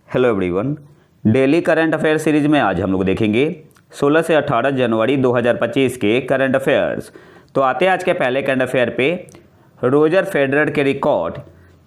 Hello everyone. Daily current affair series में आज हम लोग देखेंगे 16 से 18 जनवरी 2025 के करंट अफेयर्स। तो आते हैं आज के पहले करंट अफेयर पे। रोजर फेडरर के रिकॉर्ड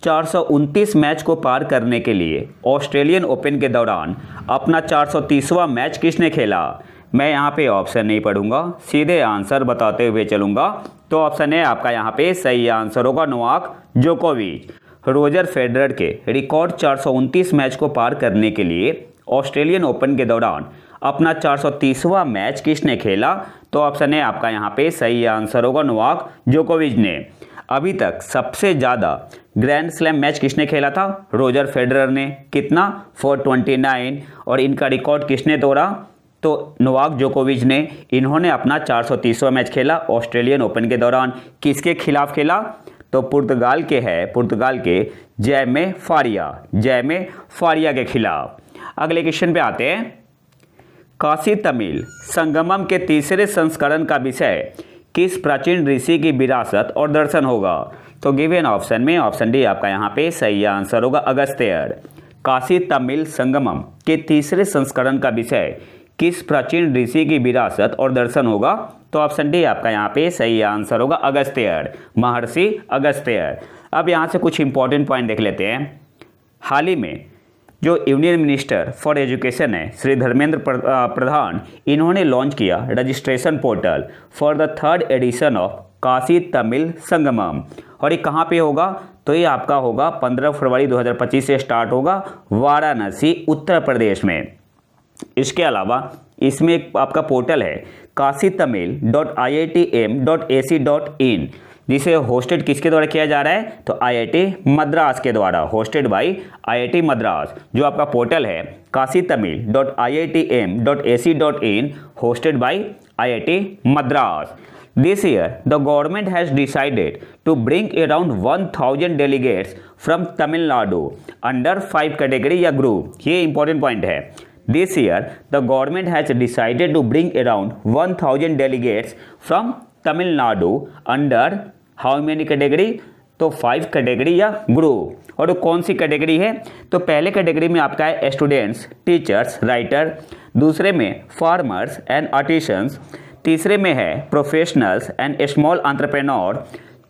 429 मैच को पार करने के लिए ऑस्ट्रेलियन ओपन के दौरान अपना 430वां मैच किसने खेला? मैं यहाँ पे ऑप्शन नहीं पढ़ूंगा, सीधे आंसर बताते हुए चलूँगा। तो ऑप्शन है आपका यहाँ पे सही आंसर होगा नोवाक जोकोविच। रोजर फेडरर के रिकॉर्ड 429 मैच को पार करने के लिए ऑस्ट्रेलियन ओपन के दौरान अपना 430वां मैच किसने खेला? तो ऑप्शन है आपका यहाँ पे सही आंसर होगा नोवाक जोकोविच ने। अभी तक सबसे ज़्यादा ग्रैंड स्लैम मैच किसने खेला था? रोजर फेडरर ने। कितना? 429। और इनका रिकॉर्ड किसने तोड़ा? तो नोवाक जोकोविच ने। इन्होंने अपना 430वां मैच खेला ऑस्ट्रेलियन ओपन के दौरान। किसके खिलाफ खेला? तो पुर्तगाल के जैमे फारिया के खिलाफ। अगले क्वेश्चन पे आते हैं। काशी तमिल संगमम के तीसरे संस्करण का विषय किस प्राचीन ऋषि की विरासत और दर्शन होगा? तो गिवन ऑप्शन में ऑप्शन डी आपका यहाँ पे सही आंसर होगा अगस्त्यर। काशी तमिल संगमम के तीसरे संस्करण का विषय किस प्राचीन ऋषि की विरासत और दर्शन होगा? तो ऑप्शन डी आपका यहाँ पे सही आंसर होगा अगस्त्यर, महर्षि अगस्त्यर। अब यहाँ से कुछ इंपॉर्टेंट पॉइंट देख लेते हैं। हाल ही में जो यूनियन मिनिस्टर फॉर एजुकेशन है श्री धर्मेंद्र प्रधान, इन्होंने लॉन्च किया registration portal for the 3rd edition of Kashi Tamil Sangamam. और ये कहाँ पे होगा? तो ये आपका होगा 15 फरवरी 2025 से स्टार्ट होगा वाराणसी उत्तर प्रदेश में। इसके अलावा इसमें एक आपका पोर्टल है kashi-tamil.iitm.ac.in, जिसे होस्टेड किसके द्वारा किया जा रहा है? तो IIT मद्रास के द्वारा, होस्टेड बाय IIT मद्रास। जो आपका पोर्टल है kashi-tamil.iitm.ac.in, hosted by IIT Madras. This year, the government has decided to bring around 1000 delegates from Tamil Nadu under 5 category या group। ये important point है। This year, the government has decided to bring around 1000 delegates from Tamil Nadu under how many category? तो 5 category या group. और कौन सी category है? तो पहले कैटेगरी में आपका है स्टूडेंट्स, टीचर्स, राइटर। दूसरे में फार्मर्स एंड आर्टिसंस। तीसरे में है प्रोफेशनल्स एंड स्मॉल एंटरप्रेन्योर।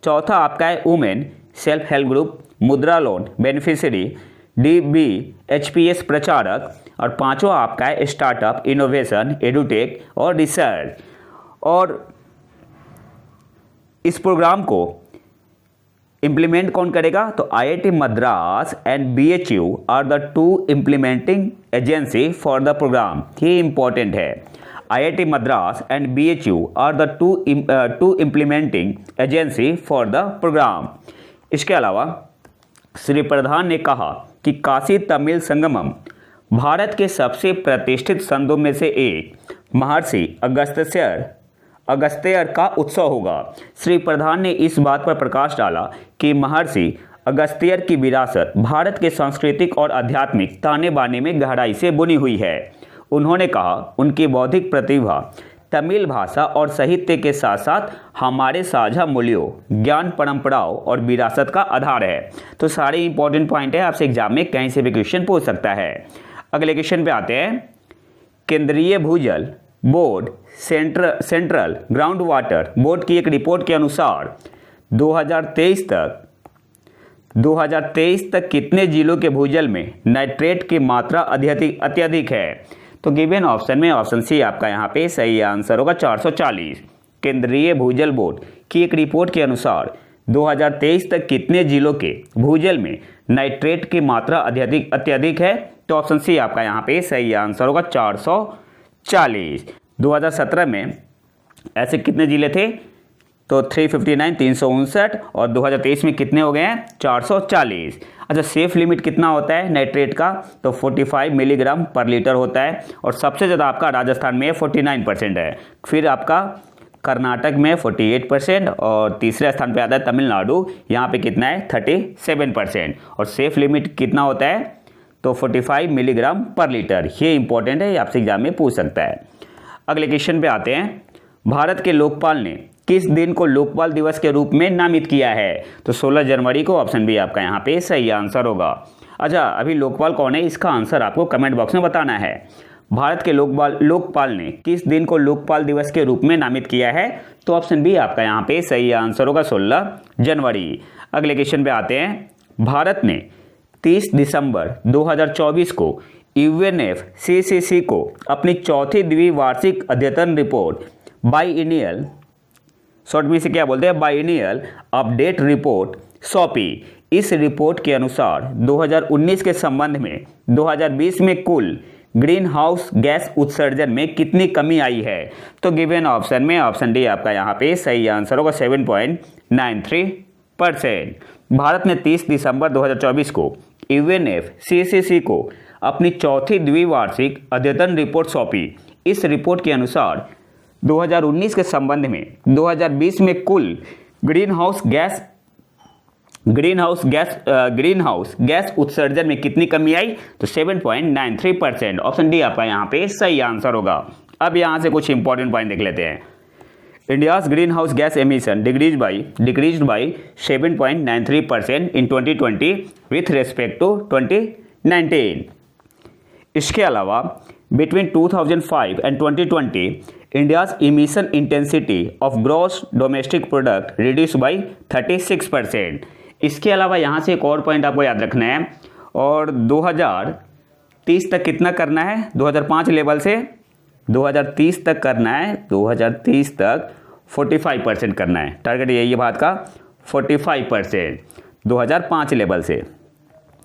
चौथा आपका है women, self help group, Mudra loan beneficiary, DBHPS प्रचारक। और पांचवा आपका है स्टार्टअप, इनोवेशन, एडुटेक और रिसर्च। और इस प्रोग्राम को इम्प्लीमेंट कौन करेगा? तो IIT Madras and BHU are the 2 implementing agency for the program. ये इंपॉर्टेंट है। IIT Madras and BHU are the 2 implementing agency for the program. इसके अलावा श्री प्रधान ने कहा कि काशी तमिल संगमम भारत के सबसे प्रतिष्ठित संतों में से एक महर्षि अगस्त्यर का उत्सव होगा। श्री प्रधान ने इस बात पर प्रकाश डाला कि महर्षि अगस्त्यर की विरासत भारत के सांस्कृतिक और आध्यात्मिक ताने बाने में गहराई से बुनी हुई है। उन्होंने कहा उनकी बौद्धिक प्रतिभा तमिल भाषा और साहित्य के साथ साथ हमारे साझा मूल्यों, ज्ञान परंपराओं और विरासत का आधार है। तो सारे इंपॉर्टेंट पॉइंट है, आपसे एग्जाम में कहीं से भी क्वेश्चन पूछ सकता है। अगले क्वेश्चन पे आते हैं। केंद्रीय भूजल board central ground water board की एक रिपोर्ट के अनुसार 2023 तक कितने जिलों के भूजल में नाइट्रेट की मात्रा अत्यधिक है? तो गिवन ऑप्शन में ऑप्शन सी आपका यहाँ पे सही आंसर होगा 440। केंद्रीय भूजल बोर्ड की एक रिपोर्ट के अनुसार 2023 तक कितने जिलों के भूजल में नाइट्रेट की मात्रा अत्यधिक है? तो ऑप्शन सी आपका यहाँ पे सही आंसर होगा 440। 2017 में ऐसे कितने जिले थे? तो 359 359। और 2023 में कितने हो गए हैं? 440। अच्छा, सेफ लिमिट कितना होता है नाइट्रेट का? तो 45 मिलीग्राम पर लीटर होता है। और सबसे ज़्यादा आपका राजस्थान में 49% है। फिर आपका कर्नाटक में 48% और तीसरे स्थान पे आता है तमिलनाडु, यहाँ पे कितना है? 37%। और सेफ लिमिट कितना होता है? तो 45 मिलीग्राम पर लीटर। ये इंपॉर्टेंट है, ये आपसे एग्जाम में पूछ सकता है। अगले क्वेश्चन पे आते हैं। भारत के लोकपाल ने किस दिन को लोकपाल दिवस के रूप में नामित किया है? तो 16 जनवरी को। ऑप्शन बी आपका यहाँ पे सही आंसर होगा। अच्छा, अभी लोकपाल कौन है, इसका आंसर आपको कमेंट बॉक्स में बताना है। भारत के लोकपाल ने किस दिन को लोकपाल दिवस के रूप में नामित किया है? तो ऑप्शन बी आपका यहाँ पे सही आंसर होगा, 16 जनवरी। अगले क्वेश्चन पे आते हैं। भारत ने 30 दिसंबर 2024 को UNFCCC को अपनी चौथी द्विवार्षिक अद्यतन रिपोर्ट बाइएनियल, शॉर्ट में इसे क्या बोलते हैं, बाइएनियल अपडेट रिपोर्ट सौंपी। इस रिपोर्ट के अनुसार 2019 के संबंध में 2020 में कुल ग्रीन हाउस गैस उत्सर्जन में कितनी कमी आई है? तो गिवन ऑप्शन में ऑप्शन डी आपका यहाँ पे सही आंसर होगा, 7.93%। भारत ने 30 दिसंबर 2024 को UNFCCC को अपनी चौथी द्विवार्षिक अद्यतन रिपोर्ट सौंपी। इस रिपोर्ट के अनुसार 2019 के संबंध में 2020 में कुल ग्रीन हाउस गैस उत्सर्जन में कितनी कमी आई? तो 7.93%। ऑप्शन डी आपका यहाँ पे सही आंसर होगा। अब यहाँ से कुछ इंपॉर्टेंट पॉइंट देख लेते हैं। India's green house gas emission decreased by 7.93% in 2020 with respect to 2019। इसके अलावा between 2005 and 2020 India's emission intensity of gross domestic product reduce by 36%। इसके अलावा यहाँ से एक और पॉइंट आपको याद रखना है, और 2030 तक कितना करना है? 2005 लेवल से 2030 तक करना है, 2030 तक 45% करना है। टारगेट यही है बात का, 45% 2005 लेवल से,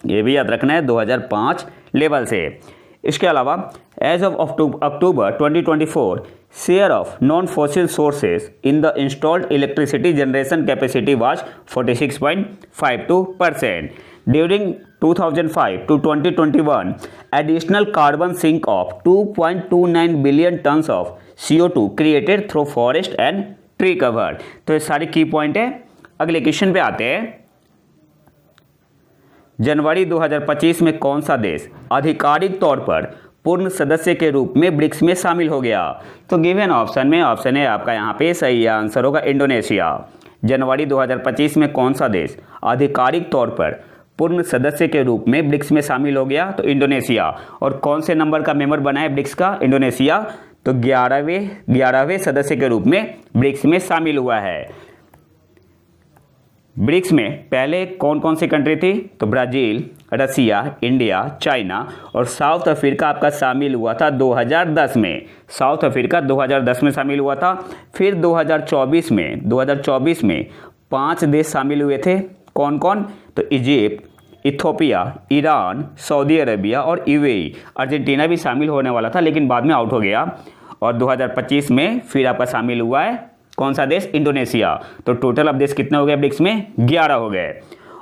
ये भी याद रखना है 2005 लेवल से। इसके अलावा as of October 2024 share of non fossil sources in the installed electricity generation capacity was 46.52%। During 2005 to 2021 additional carbon sink of 2.29 billion tons of CO2 created through forest and tree cover। तो ये सारी की point है। अगले question पे आते हैं। जनवरी 2025 में कौन सा देश आधिकारिक तौर पर पूर्ण सदस्य के रूप में ब्रिक्स में शामिल हो गया? तो गिवन ऑप्शन में ऑप्शन है आपका यहाँ पे सही आंसर होगा, इंडोनेशिया। जनवरी 2025 में कौन सा देश आधिकारिक तौर पर पूर्ण सदस्य के रूप में ब्रिक्स में शामिल हो गया? तो इंडोनेशिया। और कौन से नंबर का मेंबर बना है ब्रिक्स का? इंडोनेशिया। तो 11वें सदस्य के रूप में ब्रिक्स में शामिल हुआ है। ब्रिक्स में पहले कौन कौन सी कंट्री थी? तो ब्राज़ील, रसिया, इंडिया, चाइना और साउथ अफ्रीका आपका शामिल हुआ था 2010 में। साउथ अफ्रीका 2010 में शामिल हुआ था। फिर 2024 में 5 देश शामिल हुए थे। कौन कौन? तो Egypt, Ethiopia, Iran, Saudi Arabia और यूएई। अर्जेंटीना भी शामिल होने वाला था लेकिन बाद में आउट हो गया। और 2025 में फिर आपका शामिल हुआ है कौन सा देश? इंडोनेशिया। तो टोटल अब देश कितने हो गए ब्रिक्स में? 11 हो गए।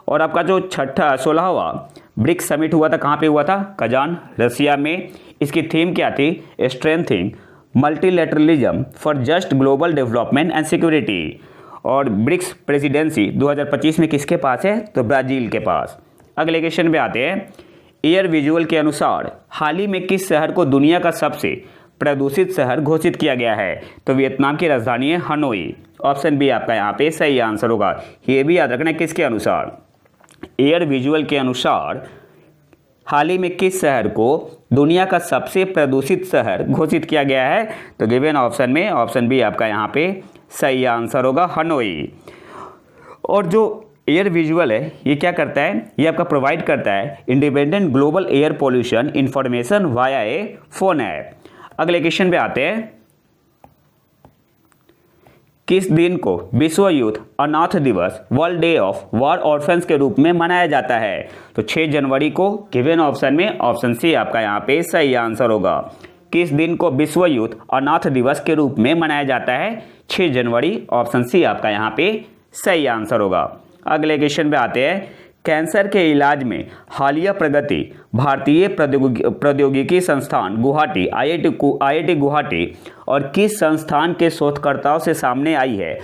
और आपका जो 16वां ब्रिक्स समिट हुआ था कहाँ पे हुआ था? कजान, रसिया में। इसकी थीम क्या थी? Strengthening multilateralism for just global development and security. और ब्रिक्स प्रेसिडेंसी 2025 में किसके पास है? तो ब्राज़ील के पास। अगले क्वेश्चन पे आते हैं। एयर विजुअल के अनुसार हाल ही में किस शहर को दुनिया का सबसे प्रदूषित शहर घोषित किया गया है? तो वियतनाम की राजधानी है हनोई। ऑप्शन बी आपका यहाँ पे सही आंसर होगा। ये भी याद रखना है किसके अनुसार? एयर विजुअल के अनुसार हाल ही में किस शहर को दुनिया का सबसे प्रदूषित शहर घोषित किया गया है? तो गिवन ऑप्शन में ऑप्शन बी आपका यहाँ पे सही आंसर होगा, हनोई। और जो एयर विजुअल है ये क्या करता है? ये आपका प्रोवाइड करता है independent global air pollution information via a phone app. अगले क्वेश्चन पे आते हैं। किस दिन को विश्व यूथ अनाथ दिवस world day of war orphans के रूप में मनाया जाता है? तो 6 जनवरी को। गिवन ऑप्शन में ऑप्शन सी आपका यहाँ पे सही आंसर होगा। किस दिन को विश्व यूथ अनाथ दिवस के रूप में मनाया जाता है? 6 जनवरी। ऑप्शन सी आपका यहाँ पे सही आंसर होगा। अगले क्वेश्चन पे आते हैं। कैंसर के इलाज में हालिया प्रगति भारतीय प्रौद्योगिकी संस्थान गुवाहाटी IIT गुवाहाटी और किस संस्थान के शोधकर्ताओं से सामने आई है?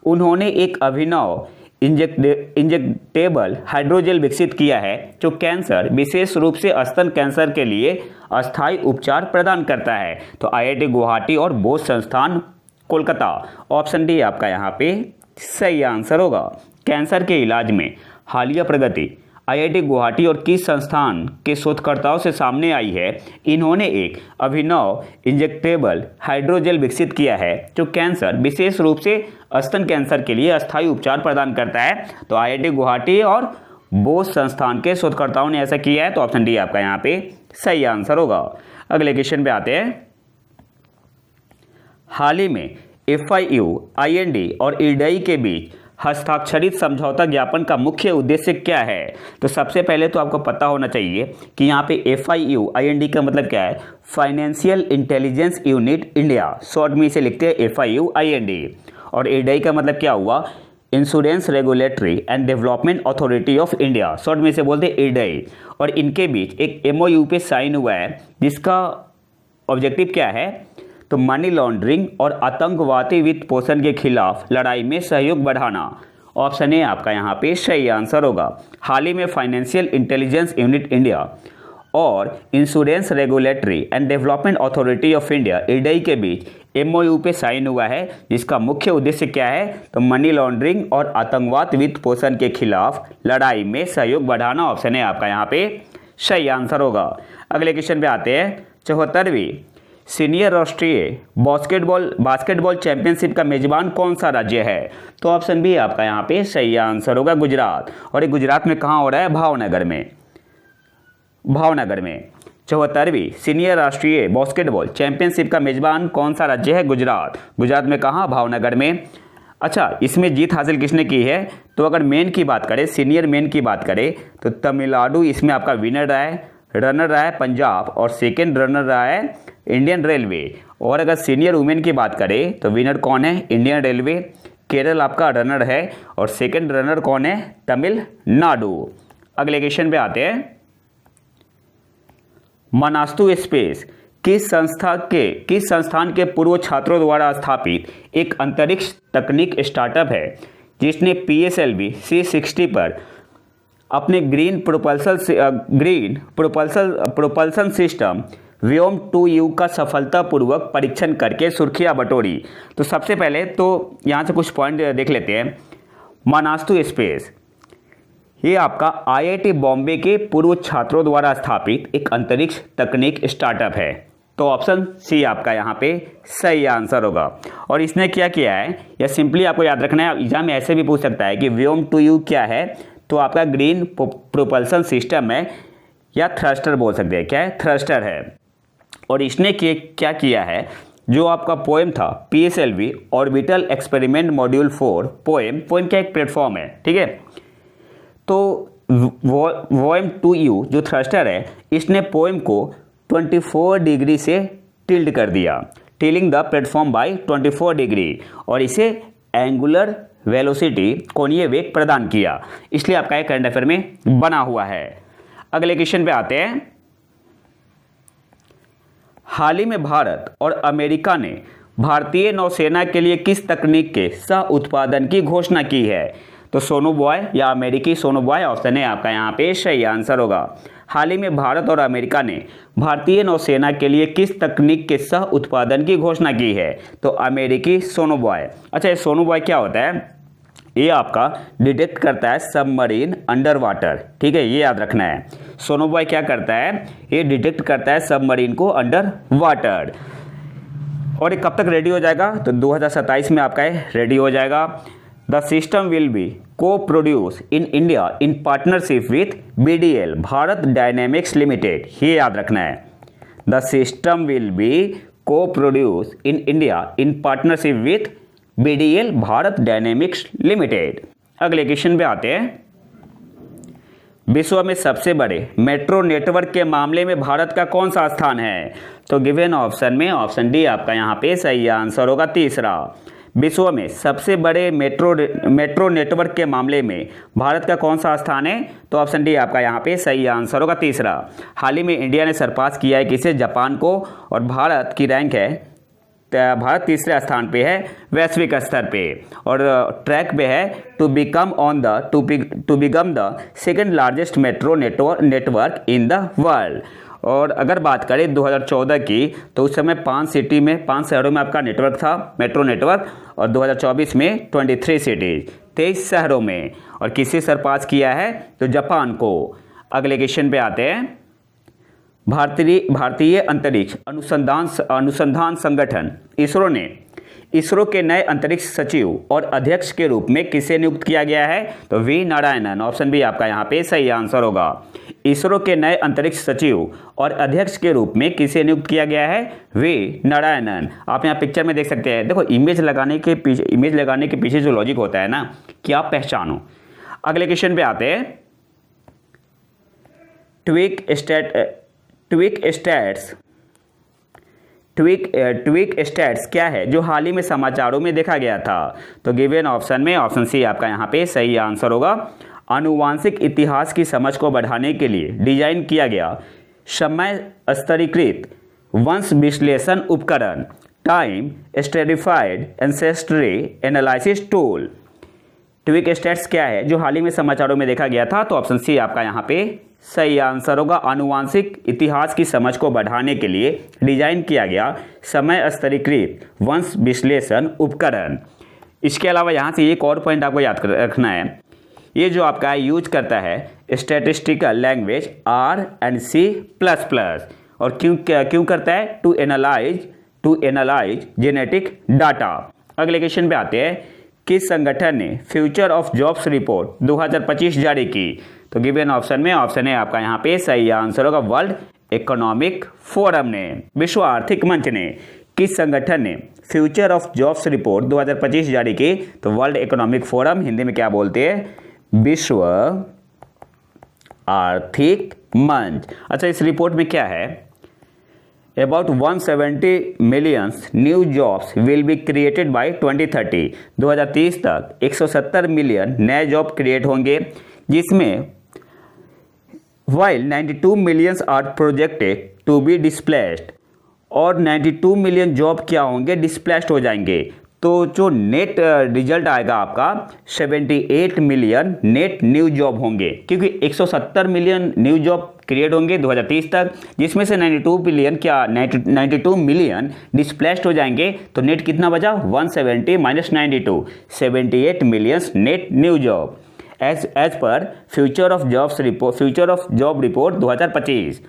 उन्होंने एक अभिनव इंजेक्टेबल हाइड्रोजेल विकसित किया है जो कैंसर, विशेष रूप से स्तन कैंसर के लिए अस्थायी उपचार प्रदान करता है। तो IIT गुवाहाटी और बोस संस्थान कोलकाता। ऑप्शन डी आपका यहाँ पे सही आंसर होगा। कैंसर के इलाज में हालिया प्रगति आईआईटी गुवाहाटी और किस संस्थान के शोधकर्ताओं से सामने आई है? इन्होंने एक अभिनव इंजेक्टेबल हाइड्रोजेल विकसित किया है जो कैंसर, विशेष रूप से स्तन कैंसर के लिए अस्थायी उपचार प्रदान करता है। तो आईआईटी गुवाहाटी और बोस संस्थान के शोधकर्ताओं ने ऐसा किया है, तो ऑप्शन डी आपका यहाँ पे सही आंसर होगा। अगले क्वेश्चन पे आते हैं। हाल ही में FIU, IND और IRDAI के बीच हस्ताक्षरित समझौता ज्ञापन का मुख्य उद्देश्य क्या है? तो सबसे पहले तो आपको पता होना चाहिए कि यहाँ पे FIU, IND का मतलब क्या है? Financial intelligence unit India, short में इसे लिखते हैं FIU, IND। और IRDAI का मतलब क्या हुआ? Insurance regulatory and development authority of India, short में इसे बोलते हैं IRDAI। और इनके बीच एक MOU पे साइन हुआ है जिसका ऑब्जेक्टिव क्या है? तो मनी लॉन्ड्रिंग और आतंकवादी वित्त पोषण के खिलाफ लड़ाई में सहयोग बढ़ाना। ऑप्शन ए आपका यहाँ पे सही आंसर होगा। हाल ही में फाइनेंशियल इंटेलिजेंस यूनिट इंडिया और insurance regulatory and development authority of India IRDAI के बीच MOU पे साइन हुआ है जिसका मुख्य उद्देश्य क्या है? तो मनी लॉन्ड्रिंग और आतंकवाद वित्त पोषण के खिलाफ लड़ाई में सहयोग बढ़ाना। ऑप्शन ए आपका यहाँ पे सही आंसर होगा। अगले क्वेश्चन पे आते हैं। 74वीं सीनियर राष्ट्रीय बास्केटबॉल चैंपियनशिप का मेजबान कौन सा राज्य है? तो ऑप्शन बी आपका यहाँ पे सही आंसर होगा, गुजरात। और ये गुजरात में कहाँ हो रहा है? भावनगर में। 74वीं सीनियर राष्ट्रीय बास्केटबॉल चैंपियनशिप का मेजबान कौन सा राज्य है? गुजरात में कहाँ? भावनगर में। अच्छा, इसमें जीत हासिल किसने की है? तो अगर मेन की बात करें, सीनियर मेन की बात करें तो तमिलनाडु इसमें आपका विनर रहा है, रनर रहा है पंजाब, और सेकेंड रनर रहा है इंडियन रेलवे। और अगर सीनियर वुमेन की बात करें तो विनर कौन है? Indian railway. केरल आपका रनर है और सेकेंड रनर कौन है? तमिलनाडु। अगले क्वेश्चन पे आते हैं। मनास्तु स्पेस किस संस्थान के पूर्व छात्रों द्वारा स्थापित एक अंतरिक्ष तकनीक स्टार्टअप है जिसने PSLV C60 पर अपने ग्रीन प्रोपल्सन सिस्टम व्योम 2U का सफलतापूर्वक परीक्षण करके सुर्खियां बटोरी? तो सबसे पहले तो यहाँ से कुछ पॉइंट देख लेते हैं। मनास्तु स्पेस ये आपका IIT बॉम्बे के पूर्व छात्रों द्वारा स्थापित एक अंतरिक्ष तकनीक स्टार्टअप है। तो ऑप्शन सी आपका यहाँ पे सही आंसर होगा। और इसने क्या किया है, या सिंपली आपको याद रखना है, एग्जाम में ऐसे भी पूछ सकता है कि व्योम 2U क्या है? तो आपका ग्रीन प्रोपल्सन सिस्टम है, या थ्रस्टर बोल सकते हैं। क्या है? थ्रस्टर है। और इसने क्या किया है, जो आपका पोएम था PSLV orbital experiment module 4, poem क्या एक प्लेटफॉर्म है, ठीक है। तो वोएम 2U जो थ्रस्टर है, इसने पोएम को 24 डिग्री से टिल्ट कर दिया, tilling the platform bye 24 degree, और इसे एंगुलर वेलोसिटी कोणीय वेग प्रदान किया। इसलिए आपका एक करंट अफेयर में बना हुआ है। अगले क्वेश्चन पे आते हैं। हाल ही में भारत और अमेरिका ने भारतीय नौसेना के लिए किस तकनीक के सह उत्पादन की घोषणा की है? तो सोनोबॉय या अमेरिकी सोनोबॉय, ऑप्शन है आपका यहाँ पे सही आंसर होगा। हाल ही में भारत और अमेरिका ने भारतीय नौसेना के लिए किस तकनीक के सह उत्पादन की घोषणा की है? तो अमेरिकी सोनोबॉय। अच्छा, ये सोनोबॉय क्या होता है? ये आपका डिटेक्ट करता है सबमरीन अंडर वाटर, ठीक है, ये याद रखना है। सोनोबॉय क्या करता है? ये डिटेक्ट करता है सबमरीन को अंडर वाटर। और ये कब तक रेडी हो जाएगा? तो 2027 में आपका ये रेडी हो जाएगा। The system will be co-produce in India in partnership with BDL, Bharat dynamics limited, ये याद रखना है। The system will be co-produce in India in partnership with BDL, Bharat dynamics limited. अगले क्वेश्चन पे आते हैं। विश्व में सबसे बड़े मेट्रो नेटवर्क के मामले में भारत का कौन सा स्थान है? तो गिवन ऑप्शन में ऑप्शन डी आपका यहाँ पे सही आंसर होगा, तीसरा। विश्व में सबसे बड़े मेट्रो नेटवर्क के मामले में भारत का कौन सा स्थान है? तो ऑप्शन डी आपका यहाँ पे सही आंसर होगा, तीसरा। हाल ही में इंडिया ने सरपास किया है किसे? जापान को। और भारत की रैंक है, भारत तीसरे स्थान पे है वैश्विक स्तर पे, और ट्रैक पे है to become the second largest metro network in the world. और अगर बात करें 2014 की, तो उस समय 5 शहरों में आपका नेटवर्क था, मेट्रो नेटवर्क, और 2024 में 23 सिटीज, 23 शहरों में। और किसे सरपास किया है? तो जापान को। अगले क्वेश्चन पे आते हैं। भारतीय अंतरिक्ष अनुसंधान संगठन इसरो ने इसरो के नए अंतरिक्ष सचिव और अध्यक्ष के रूप में किसे नियुक्त किया गया है? तो वी नारायणन। ऑप्शन बी आपका यहाँ पे सही आंसर होगा। इसरो के नए अंतरिक्ष सचिव और अध्यक्ष के रूप में किसे नियुक्त किया गया है? वी नारायणन। आप यहाँ पिक्चर में देख सकते हैं। देखो, इमेज लगाने के पीछे जो लॉजिक होता है ना, कि आप पहचानो। अगले क्वेश्चन पे आते हैं। ट्वीक स्टैट्स क्या है जो हाल ही में समाचारों में देखा गया था? तो गिवन ऑप्शन में ऑप्शन सी आपका यहाँ पे सही आंसर होगा। आनुवांशिक इतिहास की समझ को बढ़ाने के लिए डिजाइन किया गया समय स्तरीकृत वंश विश्लेषण उपकरण, time stratified ancestry analysis tool. Tweak stats क्या है जो हाल ही में समाचारों में देखा गया था? तो ऑप्शन सी आपका यहाँ पे सही आंसर होगा। आनुवांशिक इतिहास की समझ को बढ़ाने के लिए डिजाइन किया गया समय स्तरीकृत वंश विश्लेषण उपकरण। इसके अलावा यहाँ से एक और पॉइंट आपको याद रखना है। ये जो आपका यूज करता है स्टैटिस्टिकल लैंग्वेज R++। और क्यों करता है? To analyse genetic data. अगले क्वेश्चन पे आते हैं। किस संगठन ने फ्यूचर ऑफ जॉब्स रिपोर्ट 2025 जारी की? तो गिवन ऑप्शन में ऑप्शन है आपका यहाँ पे सही आंसर होगा। वर्ल्ड इकोनॉमिक फोरम ने, विश्व आर्थिक मंच ने। किस संगठन ने फ्यूचर ऑफ जॉब्स रिपोर्ट 2025 जारी की? तो वर्ल्ड इकोनॉमिक फोरम, हिंदी में क्या बोलते हैं? विश्व आर्थिक मंच। अच्छा, इस रिपोर्ट में क्या है? About 170 million new jobs will be created by 2030। 2030 तक 170 मिलियन नए जॉब क्रिएट होंगे, जिसमें while 92 millions are projected to be displaced। और 92 मिलियन जॉब क्या होंगे? डिस्प्लेस्ड हो जाएंगे। तो जो नेट रिजल्ट आएगा आपका 78 मिलियन नेट न्यू जॉब होंगे, क्योंकि 170 मिलियन न्यू जॉब क्रिएट होंगे 2030 तक, जिसमें से 92 मिलियन डिस्प्लेस्ड हो जाएंगे। तो नेट कितना बचा? 170 माइनस 92, 78 million net new job as per future of job report 2025।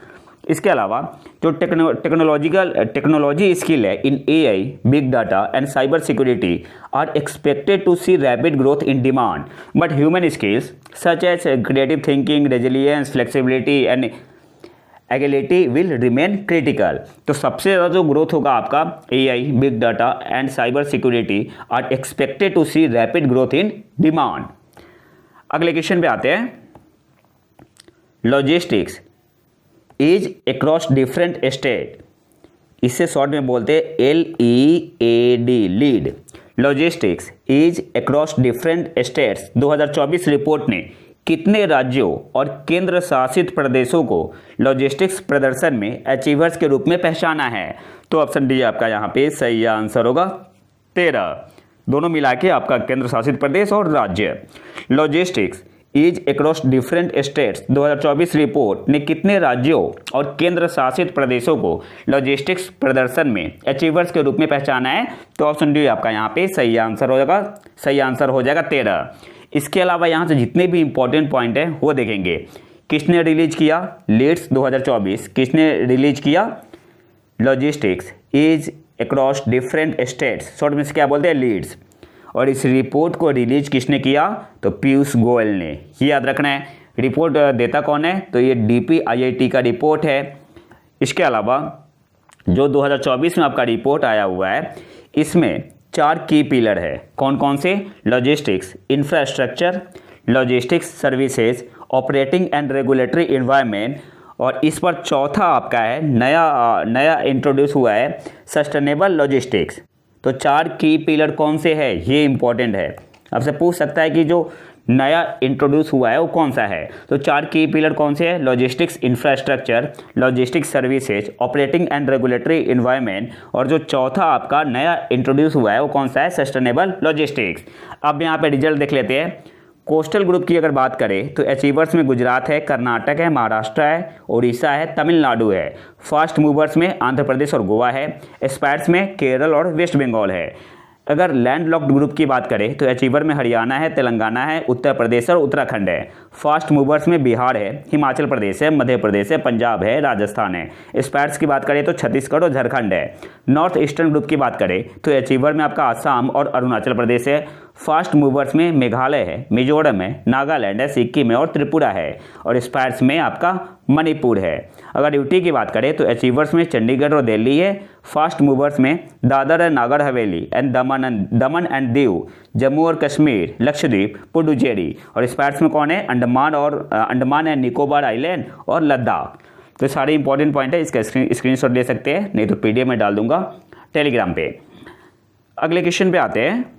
इसके अलावा जो टेक्नोलॉजी स्किल है in AI, big data and cyber security are expected to see rapid growth in demand, but human skills such as creative thinking, resilience, flexibility and agility will remain critical. तो सबसे ज़्यादा जो growth होगा आपका AI, big data and cyber security are expected to see rapid growth in demand. अगले question पे आते हैं। Logistics is across different state, इससे शॉर्ट में बोलते हैं LEAD, lead. Logistics is across different states 2024 report ने कितने राज्यों और केंद्र शासित प्रदेशों को लॉजिस्टिक्स प्रदर्शन में अचीवर्स के रूप में पहचाना है? तो ऑप्शन डी आपका यहाँ पे सही आंसर होगा। 13 दोनों मिला के आपका केंद्र शासित प्रदेश और राज्य। Logistics is across different states 2024 report ने कितने राज्यों और केंद्र शासित प्रदेशों को लॉजिस्टिक्स प्रदर्शन में अचीवर्स के रूप में पहचाना है? तो ऑप्शन डी आपका यहाँ पे सही आंसर हो जाएगा 13। इसके अलावा यहाँ से जितने भी इंपॉर्टेंट पॉइंट हैं वो देखेंगे। किसने रिलीज किया? लीड्स 2024। किसने रिलीज किया? Logistics is across different states, short में क्या बोलते हैं? लीड्स। और इस रिपोर्ट को रिलीज किसने किया? तो पीयूष गोयल ने। ये याद रखना है। रिपोर्ट देता कौन है? तो ये DPIIT का रिपोर्ट है। इसके अलावा जो 2024 में आपका रिपोर्ट आया हुआ है, इसमें 4 की पिलर है। कौन कौन से? Logistics infrastructure, logistics services, operating and regulatory environment, और इस पर चौथा आपका है नया इंट्रोड्यूस हुआ है सस्टेनेबल लॉजिस्टिक्स। तो 4 की पिलर कौन से है? ये इंपॉर्टेंट है। आपसे पूछ सकता है कि जो नया इंट्रोड्यूस हुआ है वो कौन सा है? तो 4 की पिलर कौन से है? Logistics infrastructure, logistics services, operating and regulatory environment, और जो चौथा आपका नया इंट्रोड्यूस हुआ है वो कौन सा है? Sustainable logistics. अब यहाँ पे रिजल्ट देख लेते हैं। कोस्टल ग्रुप की अगर बात करें तो अचीवर्स में गुजरात है, कर्नाटक है, महाराष्ट्र है, उड़ीसा है, तमिलनाडु है। फास्ट मूवर्स में आंध्र प्रदेश और गोवा है। एस्पायर्स में केरल और वेस्ट बंगाल है। अगर लैंडलॉक्ड ग्रुप की बात करें तो अचीवर में हरियाणा है, तेलंगाना है, उत्तर प्रदेश और उत्तराखंड है। फास्ट मूवर्स में बिहार है, हिमाचल प्रदेश है, मध्य प्रदेश है, पंजाब है, राजस्थान है। स्पैट्स की बात करें तो छत्तीसगढ़ और झारखंड है। नॉर्थ ईस्टर्न ग्रुप की बात करें तो अचीवर में आपका आसाम और अरुणाचल प्रदेश है। फास्ट मूवर्स में मेघालय है, मिजोरम है, नागालैंड है, सिक्किम है और त्रिपुरा है। और स्पैट्स में आपका मणिपुर है। अगर यूटी की बात करें तो अचीवर्स में चंडीगढ़ और दिल्ली है। फास्ट मूवर्स में Dadar and Nagar Haveli and Daman and Diu, Jammu और कश्मीर, लक्षद्वीप, पुडुचेरी। और स्पैट्स में कौन है? अंडमान एंड निकोबार आइलैंड और लद्दाख। तो सारे इंपॉर्टेंट पॉइंट है, इसका स्क्रीनशॉट ले सकते हैं, नहीं तो पीडीएफ में डाल दूंगा टेलीग्राम पे। अगले क्वेश्चन पे आते हैं।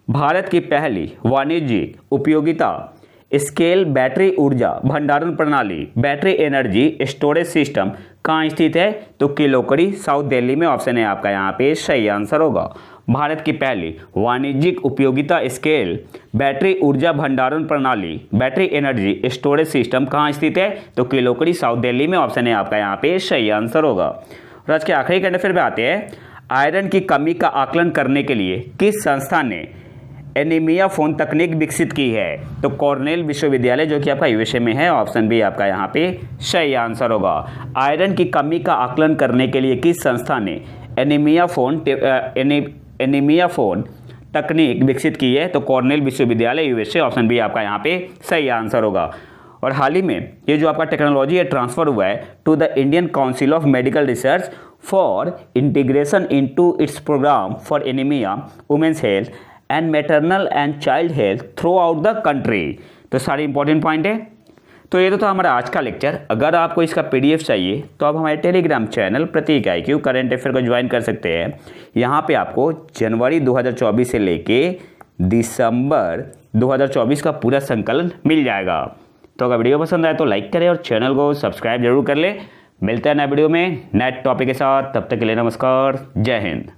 भारत की पहली वाणिज्यिक उपयोगिता स्केल बैटरी ऊर्जा भंडारण प्रणाली, बैटरी एनर्जी स्टोरेज सिस्टम कहाँ स्थित है? तो किलोकड़ी, साउथ दिल्ली में। ऑप्शन है आपका यहाँ पे सही आंसर होगा। भारत की पहली वाणिज्यिक उपयोगिता स्केल बैटरी ऊर्जा भंडारण प्रणाली, बैटरी एनर्जी स्टोरेज सिस्टम कहाँ स्थित है? तो किलोकड़ी, साउथ दिल्ली में। ऑप्शन है आपका यहाँ पे सही आंसर होगा। और आज के आखिरी करंट अफेयर पे आते हैं। आयरन की कमी का आकलन करने के लिए किस संस्था ने एनीमिया फोन तकनीक विकसित की है? तो कॉर्नेल विश्वविद्यालय, जो कि आपका यूएसए में है। ऑप्शन बी आपका यहाँ पे सही आंसर होगा। आयरन की कमी का आकलन करने के लिए किस संस्था ने एनीमिया फोन तकनीक विकसित की है? तो कॉर्नेल विश्वविद्यालय, यूएसए। ऑप्शन बी आपका यहाँ पे सही आंसर होगा। और हाल ही में ये जो आपका टेक्नोलॉजी है ट्रांसफर हुआ है to the Indian Council of Medical Research for integration into its program for anaemia, women's health and maternal and child health throughout the country. तो सारे इंपॉर्टेंट पॉइंट है। तो ये तो था हमारा आज का लेक्चर। अगर आपको इसका पीडीएफ चाहिए तो आप हमारे टेलीग्राम चैनल प्रतीक IQ करंट अफेयर को ज्वाइन कर सकते हैं। यहाँ पे आपको जनवरी 2024 से लेके दिसंबर 2024 का पूरा संकलन मिल जाएगा। तो अगर वीडियो पसंद आए तो लाइक करें और चैनल को सब्सक्राइब जरूर कर ले। मिलते हैं नए वीडियो में नए टॉपिक के साथ। तब तक के लिए नमस्कार, जय हिंद।